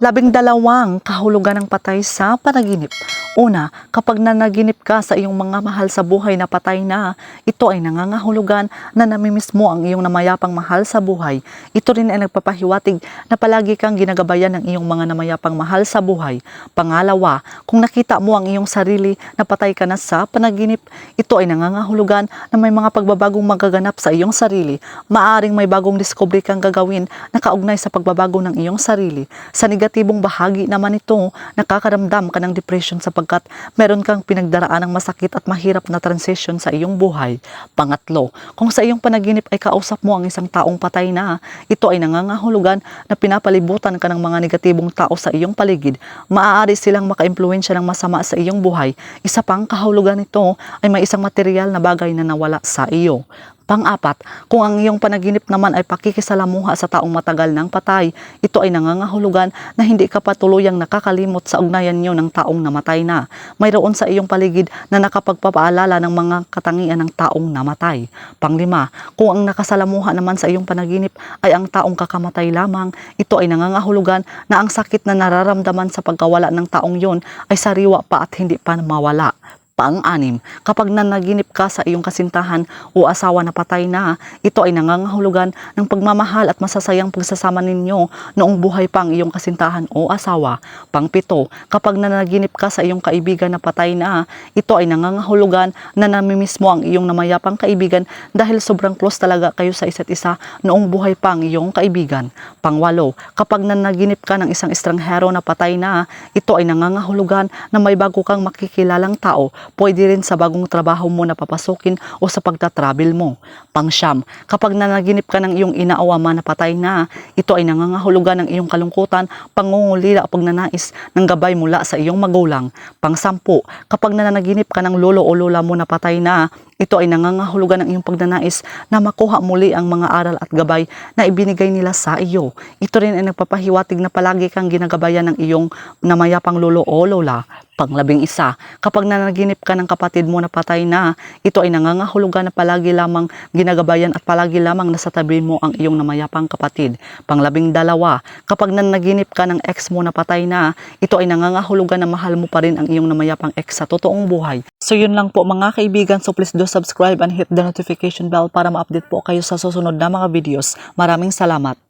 12 kahulugan ng patay sa panaginip. Una, kapag nanaginip ka sa iyong mga mahal sa buhay na patay na, ito ay nangangahulugan na namimiss mo ang iyong namayapang mahal sa buhay. Ito rin ay nagpapahiwatig na palagi kang ginagabayan ng iyong mga namayapang mahal sa buhay. Pangalawa, kung nakita mo ang iyong sarili na patay ka na sa panaginip, ito ay nangangahulugan na may mga pagbabagong magaganap sa iyong sarili. Maaring may bagong discovery kang gagawin na kaugnay sa pagbabago ng iyong sarili. Sa negatibong bahagi naman ito, nakakaramdam ka ng depression sapagkat meron kang pinagdaraan ng masakit at mahirap na transition sa iyong buhay. Pangatlo, kung sa iyong panaginip ay kausap mo ang isang taong patay na, ito ay nangangahulugan na pinapalibutan ka ng mga negatibong tao sa iyong paligid. Maaari silang makaimpluwensya ng masama sa iyong buhay. Isa pang kahulugan nito ay may isang material na bagay na nawala sa iyo. Pang-apat, kung ang iyong panaginip naman ay pakikisalamuha sa taong matagal nang patay, ito ay nangangahulugan na hindi ka patuluyang nakakalimot sa ugnayan niyo ng taong namatay na. Mayroon sa iyong paligid na nakapagpapaalala ng mga katangian ng taong namatay. Pang-5, kung ang nakasalamuha naman sa iyong panaginip ay ang taong kakamatay lamang, ito ay nangangahulugan na ang sakit na nararamdaman sa pagkawala ng taong yon ay sariwa pa at hindi pa mawala. Pang-6, kapag nanaginip ka sa iyong kasintahan o asawa na patay na, ito ay nangangahulugan ng pagmamahal at masasayang pagsasama ninyo noong buhay pa ang iyong kasintahan o asawa. Pang-7, kapag nanaginip ka sa iyong kaibigan na patay na, ito ay nangangahulugan na namimiss mo ang iyong namayapang kaibigan dahil sobrang close talaga kayo sa isa't isa noong buhay pa ang iyong kaibigan. Pang-8, kapag nanaginip ka ng isang estranghero na patay na, ito ay nangangahulugan na may bago kang makikilalang tao. Pwede rin sa bagong trabaho mo na papasukin o sa pagtatravel mo. Pang-9, kapag nanaginip ka ng iyong inaawama na patay na, ito ay nangangahulugan ng iyong kalungkutan, pangungulila o pagnanais ng gabay mula sa iyong magulang. Pang-10, kapag nanaginip ka ng lolo o lola mo na patay na, ito ay nangangahulugan ng iyong pagnanais na makuha muli ang mga aral at gabay na ibinigay nila sa iyo. Ito rin ay nagpapahiwatig na palagi kang ginagabayan ng iyong namayapang lolo o lola. Pang-11, kapag nanaginip ka ng kapatid mo na patay na, ito ay nangangahulugan na palagi lamang ginagabayan at palagi lamang nasa tabi mo ang iyong namayapang kapatid. Pang-12, kapag nanaginip ka ng ex mo na patay na, ito ay nangangahulugan na mahal mo pa rin ang iyong namayapang ex sa totoong buhay. So yun lang po mga kaibigan, so please do subscribe and hit the notification bell para ma-update po kayo sa susunod na mga videos. Maraming salamat!